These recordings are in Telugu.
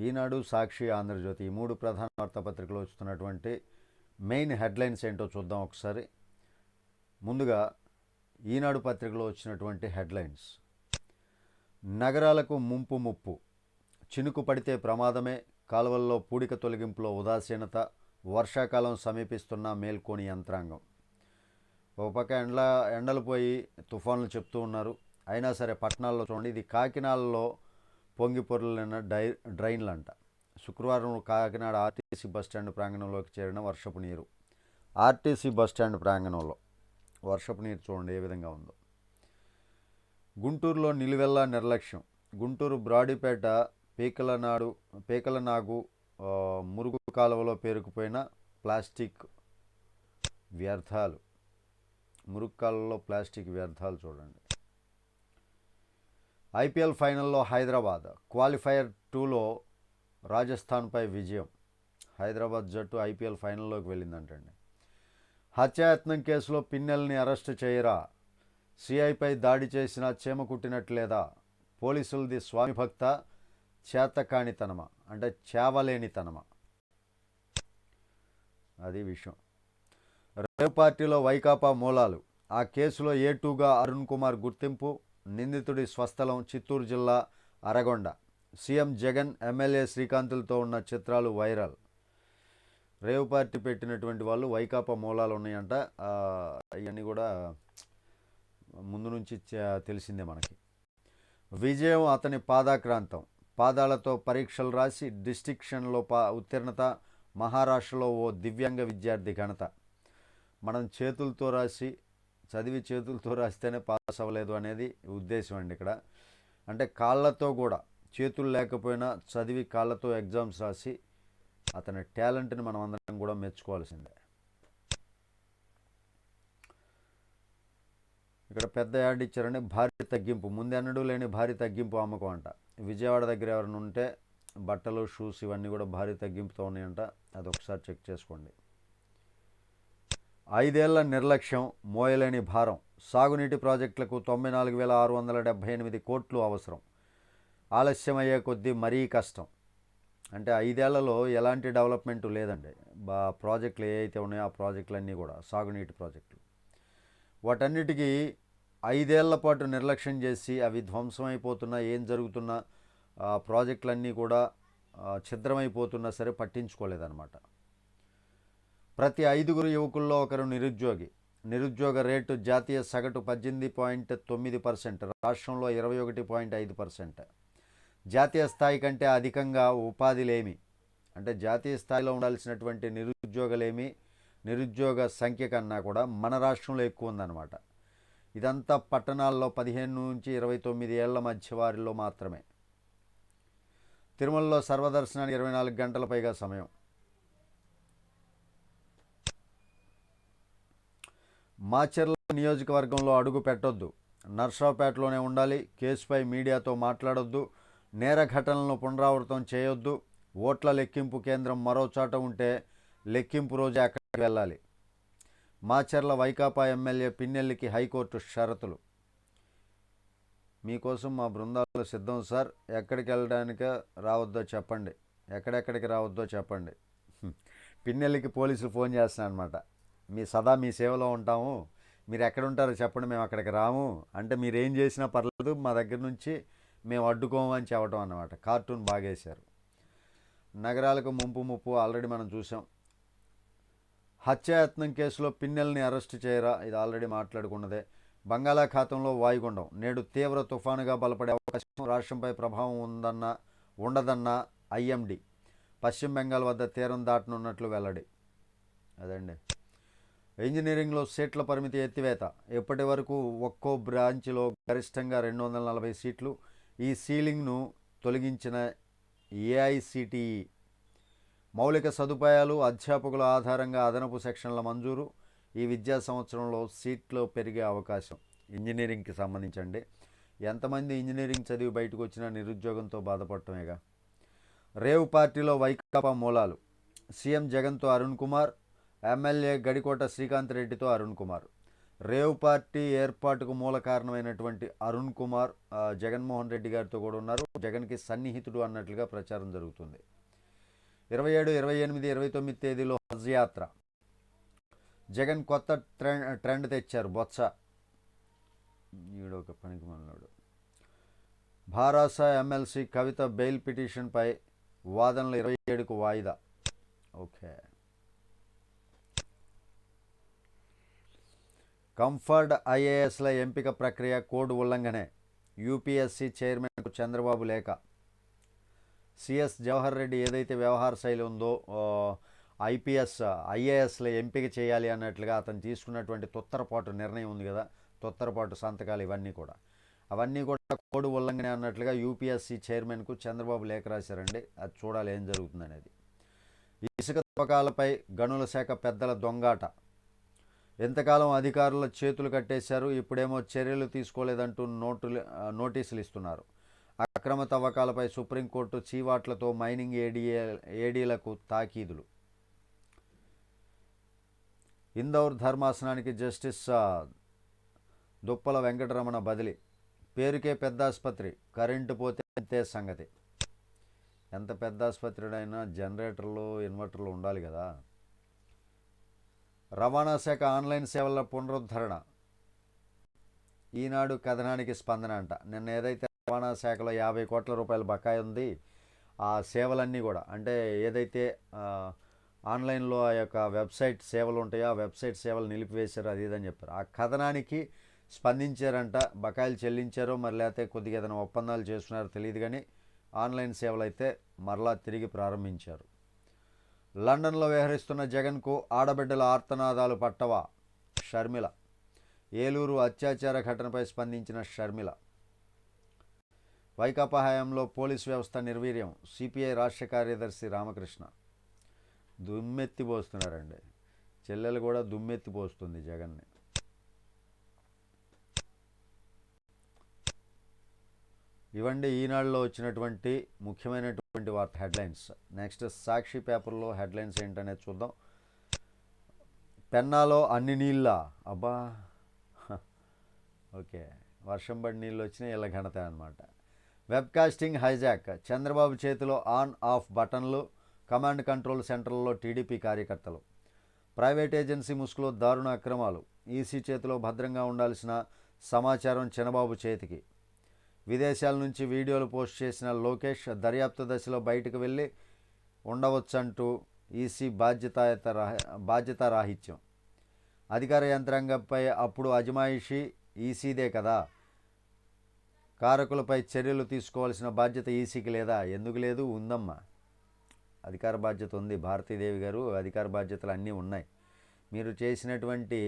ఈనాడు, సాక్షి, ఆంధ్రజ్యోతి ఈ మూడు ప్రధాన వార్తాపత్రికలు వస్తున్నటువంటి మెయిన్ హెడ్లైన్స్ ఏంటో చూద్దాం ఒకసారి. ముందుగా ఈనాడు పత్రికలో వచ్చినటువంటి హెడ్లైన్స్. నగరాలకు ముప్పు, చినుకు పడితే ప్రమాదమే, కాలువల్లో పూడిక తొలగింపులో ఉదాసీనత, వర్షాకాలం సమీపిస్తున్న మేల్కోని యంత్రాంగం. ఒక పక్క ఎండలు పోయి తుఫాన్లు చెప్తూ ఉన్నారు. అయినా సరే పట్టణాల్లో చూడండి, ఇది కాకినాడలో పొంగి పొర్లిన డ్రైన్లంట. శుక్రవారం కాకినాడ ఆర్టీసీ బస్టాండ్ ప్రాంగణంలోకి చేరిన వర్షపు నీరు. ఆర్టీసీ బస్టాండ్ ప్రాంగణంలో వర్షపు నీరు చూడండి ఏ విధంగా ఉందో. గుంటూరులో నిలువెల్లా నిర్లక్ష్యం. గుంటూరు బ్రాడీపేట పీకలనాగు మురుగు కాలువలో పేరుకుపోయిన ప్లాస్టిక్ వ్యర్థాలు. మురుగు కాలువలో ప్లాస్టిక్ వ్యర్థాలు చూడండి. ఐపీఎల్ ఫైనల్లో హైదరాబాద్, క్వాలిఫైయర్ 2లో రాజస్థాన్పై విజయం. హైదరాబాద్ జట్టు ఐపీఎల్ ఫైనల్లోకి వెళ్ళిందంటండి. హత్యాయత్నం కేసులో పిన్నెల్ని అరెస్టు చేయరా, సిఐపై దాడి చేసినా చీమ కుట్టినట్లేదా, పోలీసులది స్వామిభక్త చేతకానితనమా అంటే చేవలేనితనమా, అది విషయం. రేవ్ పార్టీలో వైకాపా మూలాలు. ఆ కేసులో A2గా అరుణ్ కుమార్ గుర్తింపు. నిందితుడి స్వస్థలం చిత్తూరు జిల్లా అరగొండ. సీఎం జగన్, ఎమ్మెల్యే శ్రీకాంతులతో ఉన్న చిత్రాలు వైరల్. రేవ్ పార్టీ పెట్టినటువంటి వాళ్ళు వైకాపా మూలాలు ఉన్నాయంట. ఇవన్నీ కూడా ముందు నుంచి తెలిసిందే మనకి. విజయం అతని పాదాక్రాంతం. పాదాలతో పరీక్షలు రాసి డిస్టింక్షన్లో ఉత్తీర్ణత. మహారాష్ట్రలో ఓ దివ్యాంగ విద్యార్థి ఘనత. మనం చేతులతో రాసి చదివి చేతులతో రాస్తేనే పాస్ అవ్వలేదు అనేది ఉద్దేశం అండి ఇక్కడ. అంటే కాళ్ళతో కూడా, చేతులు లేకపోయినా చదివి కాళ్ళతో ఎగ్జామ్స్ రాసి అతని టాలెంట్ని మనం అందరం కూడా మెచ్చుకోవాల్సిందే. ఇక్కడ పెద్ద యాడ్ ఇచ్చారండి, భారీ తగ్గింపు. ముందెన్నడూ లేని భారీ తగ్గింపు అమ్మకం అంట. విజయవాడ దగ్గర ఎవరైనా ఉంటే బట్టలు, షూస్ ఇవన్నీ కూడా భారీ తగ్గింపుతో ఉన్నాయంట. అదొకసారి చెక్ చేసుకోండి. 5 ఏళ్ల నిర్లక్ష్యం, మోయలేని భారం. సాగునీటి ప్రాజెక్టులకు 94,678 కోట్లు అవసరం. ఆలస్యమయ్యే కొద్దీ మరీ కష్టం. అంటే 5 ఏళ్లలో ఎలాంటి డెవలప్మెంట్ లేదండి. ప్రాజెక్టులు ఏవైతే ఉన్నాయో ఆ ప్రాజెక్టులన్నీ కూడా సాగునీటి ప్రాజెక్టులు. వాటన్నిటికీ 5 ఏళ్ల పాటు నిర్లక్ష్యం చేసి అవి ధ్వంసమైపోతున్నా, ఏం జరుగుతున్నా ప్రాజెక్టులన్నీ కూడా ఛిద్రమైపోతున్నా సరే పట్టించుకోలేదన్నమాట. ప్రతి 5 యువకుల్లో ఒకరు నిరుద్యోగి. నిరుద్యోగ రేటు జాతీయ సగటు 18.9%, రాష్ట్రంలో 21.5%. జాతీయ స్థాయి కంటే అధికంగా ఉపాధిలేమి. అంటే జాతీయ స్థాయిలో ఉండాల్సినటువంటి నిరుద్యోగ సంఖ్య కన్నా కూడా మన రాష్ట్రంలో ఎక్కువ ఉందన్నమాట. ఇదంతా పట్టణాల్లో 15 నుంచి 29 ఏళ్ల మధ్య వారిలో మాత్రమే. తిరుమలలో సర్వదర్శనానికి 24 గంటల పైగా సమయం. మాచర్ల నియోజకవర్గంలో అడుగు పెట్టొద్దు, నర్సరావుపేటలోనే ఉండాలి. కేసుపై మీడియాతో మాట్లాడొద్దు, నేర ఘటనలను పునరావృతం చేయొద్దు. ఓట్ల లెక్కింపు కేంద్రం మరో చోట ఉంటే లెక్కింపు రోజే అక్కడికి వెళ్ళాలి. మాచర్ల వైకాపా ఎమ్మెల్యే పిన్నెల్లికి హైకోర్టు షరతులు. మీకోసం మా బృందాలు సిద్ధం సార్, ఎక్కడికి వెళ్ళడానికే రావద్దో చెప్పండి, ఎక్కడెక్కడికి రావద్దో చెప్పండి. పిన్నెల్లికి పోలీసులు ఫోన్ చేస్తున్నారు అనమాట. మీ సేవలో ఉంటాము, మీరు ఎక్కడుంటారో చెప్పండి, మేము అక్కడికి రాము అంటే మీరు ఏం చేసినా పర్లేదు, మా దగ్గర నుంచి మేము అడ్డుకోము అని చెప్పడం అన్నమాట. కార్టూన్ బాగేశారు. నగరాలకు ముప్పు ఆల్రెడీ మనం చూసాం. హత్యాయత్నం కేసులో పిన్నెల్ని అరెస్టు చేయరా, ఇది ఆల్రెడీ మాట్లాడుకున్నదే. బంగాళాఖాతంలో వాయుగుండం నేడు తీవ్ర తుఫానుగా బలపడే అవకాశం, రాష్ట్రంపై ప్రభావం ఉండదన్న ఐఎండీ. పశ్చిమ బెంగాల్ వద్ద తీరం దాటనున్నట్లు వెల్లడి. అదండి. ఇంజనీరింగ్లో సీట్ల పరిమితి ఎత్తివేత. ఇప్పటి వరకు ఒక్కో బ్రాంచ్లో గరిష్టంగా 240 సీట్లు. ఈ సీలింగ్ను తొలగించిన ఏఐసిటిఈ. మౌలిక సదుపాయాలు, అధ్యాపకుల ఆధారంగా అదనపు సెక్షన్ల మంజూరు. ఈ విద్యా సంవత్సరంలో సీట్లు పెరిగే అవకాశం. ఇంజనీరింగ్కి సంబంధించండి. ఎంతమంది ఇంజనీరింగ్ చదివి బయటకు వచ్చినా నిరుద్యోగంతో బాధపడటమేగా. రేవ్ పార్టీలో వైకాపా మూలాలు. సీఎం జగన్తో అరుణ్ కుమార్, ఎమ్మెల్యే గడికోట శ్రీకాంత్ రెడ్డితో అరుణ్ కుమార్. రేవ్ పార్టీ ఏర్పాటుకు మూల కారణమైనటువంటి అరుణ్ కుమార్ జగన్మోహన్ రెడ్డి గారితో కూడా ఉన్నారు. జగన్కి సన్నిహితుడు అన్నట్లుగా ప్రచారం జరుగుతుంది. 27, 28, 29 తేదీలో హజ్ యాత్ర. జగన్ కొత్త ట్రెండ్ తెచ్చారు. బొత్స ఈడొక పనికి మనలాడు. భారాస ఎమ్మెల్సీ కవిత బెయిల్ పిటిషన్పై వాదనలు 27కు వాయిదా. ఓకే. కంఫర్డ్ ఐఏఎస్ల ఎంపిక ప్రక్రియ కోడ్ ఉల్లంఘనే. యూపీఎస్సీ చైర్మన్కు చంద్రబాబు లేఖ. సిఎస్ జవహర్ రెడ్డి ఏదైతే వ్యవహార శైలి ఉందో ఐఏఎస్ల ఎంపిక చేయాలి అన్నట్లుగా అతను తీసుకున్నటువంటి తొత్తరపాటు నిర్ణయం ఉంది కదా, తొత్తరపాటు సంతకాలు ఇవన్నీ కూడా కోడ్ ఉల్లంఘనే అన్నట్లుగా యూపీఎస్సీ చైర్మన్కు చంద్రబాబు లేఖ రాశారండి. అది చూడాలి ఏం జరుగుతుందనేది. ఇసుక తవ్వకాలపై గనుల శాఖ పెద్దల దొంగాట. ఎంతకాలం అధికారుల చేతులు కట్టేశారు, ఇప్పుడేమో చర్యలు తీసుకోలేదంటూ నోటీసులు ఇస్తున్నారు. అక్రమ తవ్వకాలపై సుప్రీంకోర్టు చీవాట్లతో మైనింగ్ ఏడీలకు తాకీదులు. ఇందౌర్ ధర్మాసనానికి జస్టిస్ దుప్పల వెంకటరమణ బదిలీ. పేరుకే పెద్ద ఆసుపత్రి, కరెంటు పోతే అంతే సంగతి. ఎంత పెద్ద ఆసుపత్రిడైనా జనరేటర్లు ఇన్వర్టర్లు ఉండాలి కదా. రవాణా శాఖ ఆన్లైన్ సేవల పునరుద్ధరణ. ఈనాడు కథనానికి స్పందన అంట. నిన్న ఏదైతే రవాణా శాఖలో 50 కోట్ల రూపాయల బకాయి ఉంది, ఆ సేవలన్నీ కూడా అంటే ఏదైతే ఆన్లైన్లో ఆ యొక్క వెబ్సైట్ సేవలు ఉంటాయో ఆ వెబ్సైట్ సేవలు నిలిపివేశారు, అది ఇదని చెప్పారు. ఆ కథనానికి స్పందించారంట. బకాయిలు చెల్లించారో మరి లేకపోతే కొద్దిగా ఏదైనా ఒప్పందాలు చేస్తున్నారో తెలియదు, కానీ ఆన్లైన్ సేవలు అయితే మరలా తిరిగి ప్రారంభించారు. లండన్లో వ్యవహరిస్తున్న జగన్కు ఆడబిడ్డల ఆర్తనాదాలు పట్టవా. షర్మిల. ఏలూరు అత్యాచార ఘటనపై స్పందించిన షర్మిల. వైకాపా హయాంలో పోలీసు వ్యవస్థ నిర్వీర్యం. సిపిఐ రాష్ట్ర కార్యదర్శి రామకృష్ణ. దుమ్మెత్తిపోస్తున్నారండి. చెల్లెలు కూడా దుమ్మెత్తిపోస్తుంది జగన్ని. ఇవండి ఈనాడులో వచ్చినటువంటి ముఖ్యమైనటువంటి వార్త హెడ్లైన్స్. నెక్స్ట్ సాక్షి పేపర్లో హెడ్లైన్స్ ఏంటనేది చూద్దాం. పెన్నాలో అన్ని నీళ్ళ. అబ్బా ఓకే, వర్షం పడి నీళ్ళు వచ్చినాయి, ఇలా ఘనత అనమాట. Webcasting hijack. చంద్రబాబు చేతిలో ఆన్ ఆఫ్ బటన్లు. కమాండ్ కంట్రోల్ సెంటర్లలో టీడీపీ కార్యకర్తలు. ప్రైవేట్ ఏజెన్సీ ముసుగులో దారుణ అక్రమాలు. ఈసీ చేతిలో భద్రంగా ఉండాల్సిన సమాచారం చంద్రబాబు చేతికి. విదేశాల నుంచి వీడియోలు పోస్ట్ చేసిన లోకేష్ దర్యాప్తు దశలో బయటకు వెళ్ళి ఉండవచ్చంటూ ఈసీ బాధ్యతారాహిత్యం. అధికార యంత్రాంగంపై అప్పుడు అజమాయిషీ ఈసీదే కదా. కారకులపై చర్యలు తీసుకోవాల్సిన బాధ్యత ఈసీకి లేదా? ఎందుకు లేదు, ఉందమ్మా. అధికార బాధ్యత ఉంది. భారతీదేవి గారు అధికార బాధ్యతలు అన్నీ ఉన్నాయి. మీరు చేసినటువంటి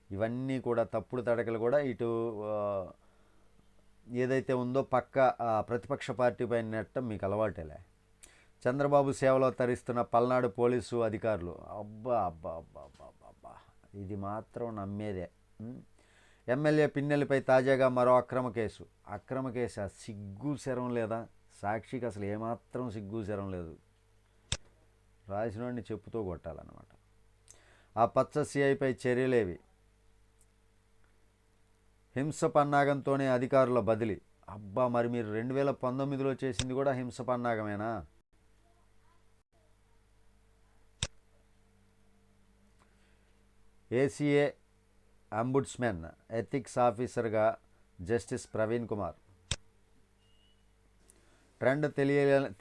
ఇవన్నీ కూడా తప్పుడు తడకలు కూడా ఇటు ఏదైతే ఉందో పక్క ప్రతిపక్ష పార్టీపై నెట్టం మీకు అలవాటేలే. చంద్రబాబు సేవలో తరిస్తున్న పల్నాడు పోలీసు అధికారులు. అబ్బా అబ్బా అబ్బా అబ్బా అబ్బా, ఇది మాత్రం నమ్మేదే. ఎమ్మెల్యే పిన్నెలపై తాజాగా మరో అక్రమ కేసు. అక్రమ కేసు, సిగ్గు శరం లేదా? సాక్షికి అసలు ఏమాత్రం సిగ్గు శరం లేదు. రాసినోడిని చెప్పుతో కొట్టాలన్నమాట. ఆ పచ్చ సిఐపై చర్యలేవి. హింస పన్నాగంతోనే అధికారుల బదిలీ. అబ్బా, మరి మీరు 2019లో చేసింది కూడా హింస పన్నాగమేనా? ఏసీఏ అంబుడ్స్మెన్ ఎథిక్స్ ఆఫీసర్గా జస్టిస్ ప్రవీణ్ కుమార్. ట్రెండ్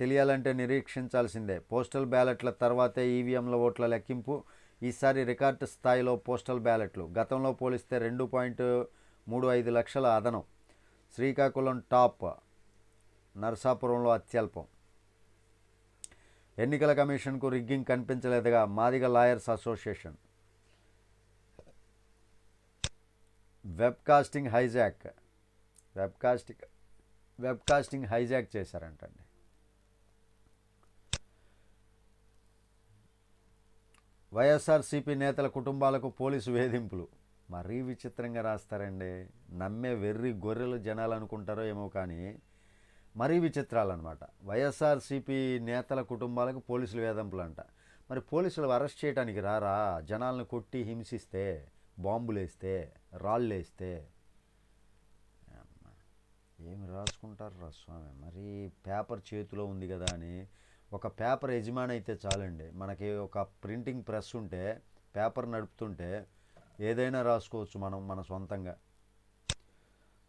తెలియాలంటే నిరీక్షించాల్సిందే. పోస్టల్ బ్యాలెట్ల తర్వాతే ఈవీఎంల ఓట్ల లెక్కింపు. ఈసారి రికార్డు స్థాయిలో పోస్టల్ బ్యాలెట్లు. గతంలో పోలిస్తే 2.35 లక్షల అదనం. శ్రీకాకుళం టాప్, నరసాపురంలో అత్యల్పం. ఎన్నికల కమిషన్కు రిగ్గింగ్ కనిపించలేదుగా Madiga lawyers association. Webcasting hijack చేశారంటండి. వైఎస్ఆర్సీపీ నేతల కుటుంబాలకు పోలీసు వేధింపులు. మరీ విచిత్రంగా రాస్తారండి. నమ్మే వెర్రి గొర్రెలు జనాలు అనుకుంటారో ఏమో కానీ మరీ విచిత్రాలన్నమాట. వైఎస్ఆర్సీపీ నేతల కుటుంబాలకు పోలీసులు వేధింపులు అంట. మరి పోలీసులు అరెస్ట్ చేయడానికి రారా? జనాలను కొట్టి హింసిస్తే బాంబులు వేస్తే, రాళ్ళు వేస్తే ఏమి రాసుకుంటారు రా స్వామి. మరి పేపర్ చేతిలో ఉంది కదా అని, ఒక పేపర్ యజమాని అయితే చాలండి. మనకి ఒక ప్రింటింగ్ ప్రెస్ ఉంటే, పేపర్ నడుపుతుంటే ఏదైనా రాసుకోవచ్చు మనం మన సొంతంగా.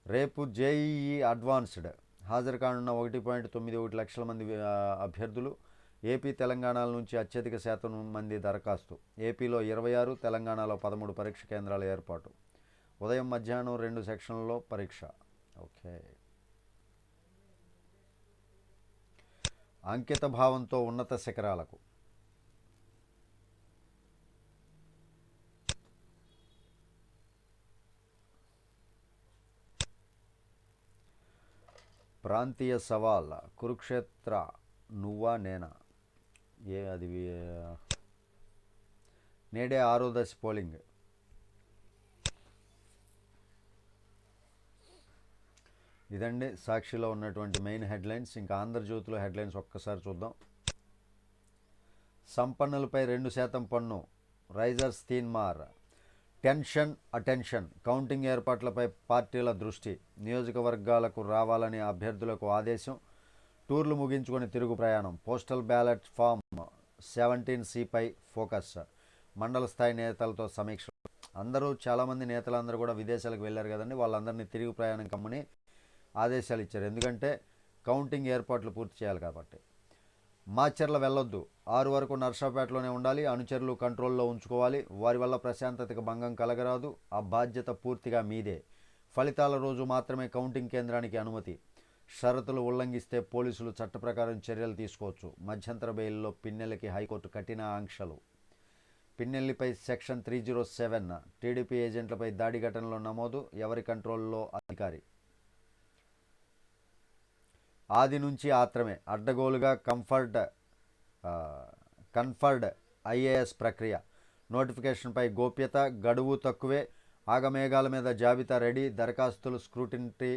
రేపు జేఈఈ అడ్వాన్స్డ్ హాజరు కానున్న 1.91 లక్షల మంది అభ్యర్థులు. ఏపీ తెలంగాణల నుంచి అత్యధిక శాతం మంది దరఖాస్తు. ఏపీలో 26, తెలంగాణలో 13 పరీక్ష కేంద్రాల ఏర్పాటు. ఉదయం మధ్యాహ్నం 2 సెక్షన్లలో పరీక్ష. ఓకే. అంకిత భావంతో ఉన్నత శిఖరాలకు. ప్రాంతీయ సవాల్ కురుక్షేత్ర నువ్వా నేనా. అది నేడే 6వ దశ పోలింగ్. ఇదండి సాక్షిలో ఉన్నటువంటి మెయిన్ హెడ్లైన్స్. ఇంకా ఆంధ్రజ్యోతిలో హెడ్లైన్స్ ఒక్కసారి చూద్దాం. సంపన్నులపై 2% పన్ను, రైజర్స్ తీన్మార్. టెన్షన్ అటెన్షన్, కౌంటింగ్ ఏర్పాట్లపై పార్టీల దృష్టి. నియోజకవర్గాలకు రావాలని అభ్యర్థులకు ఆదేశం. టూర్లు ముగించుకొని తిరుగు ప్రయాణం. పోస్టల్ బ్యాలెట్ ఫామ్ 17C పై ఫోకస్. మండల స్థాయి నేతలతో సమీక్ష. చాలామంది నేతలందరూ కూడా విదేశాలకు వెళ్ళారు కదండి, వాళ్ళందరినీ తిరుగు ప్రయాణం కమ్మని ఆదేశాలు ఇచ్చారు. ఎందుకంటే కౌంటింగ్ ఏర్పాట్లు పూర్తి చేయాలి కాబట్టి. మాచర్ల వెళ్ళొద్దు, 6 వరకు నర్సాపేటలోనే ఉండాలి. అనుచరులు కంట్రోల్లో ఉంచుకోవాలి. వారి వల్ల ప్రశాంతతకు భంగం కలగరాదు. ఆ బాధ్యత పూర్తిగా మీదే. ఫలితాల రోజు మాత్రమే కౌంటింగ్ కేంద్రానికి అనుమతి. షరతులు ఉల్లంఘిస్తే పోలీసులు చట్ట ప్రకారం చర్యలు తీసుకోవచ్చు. మధ్యంతర బెయిల్లో పిన్నెల్లికి హైకోర్టు కఠిన ఆంక్షలు. పిన్నెల్లిపై సెక్షన్ 307. టీడీపీ ఏజెంట్లపై దాడి ఘటనలో నమోదు. ఎవరి కంట్రోల్లో అధికారి. ఆది నుంచి ఆత్రమే అడ్డగోలుగా కన్ఫర్డ్ ఐఏఎస్ ప్రక్రియ. నోటిఫికేషన్పై గోప్యత, గడువు తక్కువే. ఆగమేఘాల మీద జాబితా రెడీ. దరఖాస్తులు స్క్రూటినీ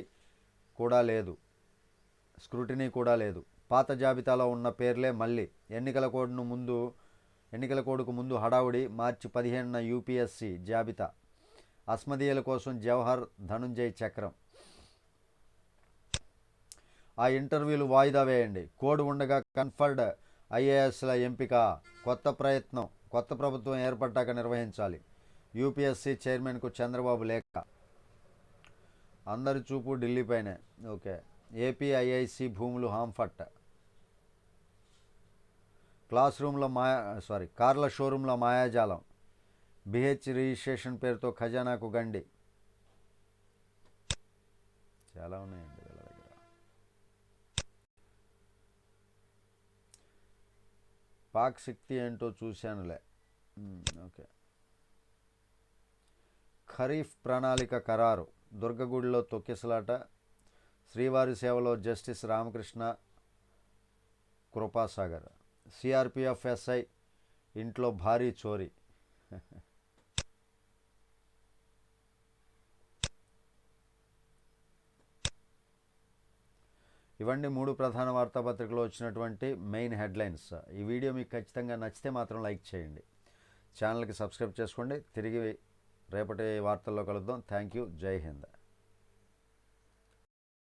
కూడా లేదు. పాత జాబితాలో ఉన్న పేర్లే మళ్ళీ. ఎన్నికల కోడ్కు ముందు హడావుడి. మార్చి 15న యూపీఎస్సీ జాబితా. అస్మదీయుల కోసం జవహర్, ధనుంజయ్ చక్రం. ఆ ఇంటర్వ్యూలు వాయిదా వేయండి. కోడ్ ఉండగా కన్ఫర్డ్ ఐఏఎస్ల ఎంపిక కొత్త ప్రభుత్వం ఏర్పడ్డాక నిర్వహించాలి. యూపీఎస్సీ చైర్మన్కు చంద్రబాబు లేఖ. అందరి చూపు ఢిల్లీపైనే. ఓకే. ఏపీ ఐఐసి భూములు హాంఫట్. కార్ల షోరూంలో మాయాజాలం. బిహెచ్ రిజిస్ట్రేషన్ పేరుతో ఖజానాకు గండి. చాలా ఉన్నాయండి వీళ్ళ దగ్గర. పాక్ శక్తి ఏంటో చూశానులే. ఓకే. ఖరీఫ్ ప్రణాళిక ఖరారు. దుర్గగుడిలో తొక్కిసలాట. శ్రీవారి సేవలో justice Ramakrishna Kripasagar. CRPF SI ఇంట్లో భారీ చోరీ. ఇవన్నీ 3 ప్రధాన వార్తాపత్రికలో వచ్చినటువంటి మెయిన్ హెడ్లైన్స్. ఈ వీడియో మీకు ఖచ్చితంగా నచ్చితే మాత్రం లైక్ చేయండి. ఛానల్కి సబ్స్క్రైబ్ చేసుకోండి. తిరిగి రేపటి వార్తల్లో కలుద్దాం. Thank you. జై హింద్.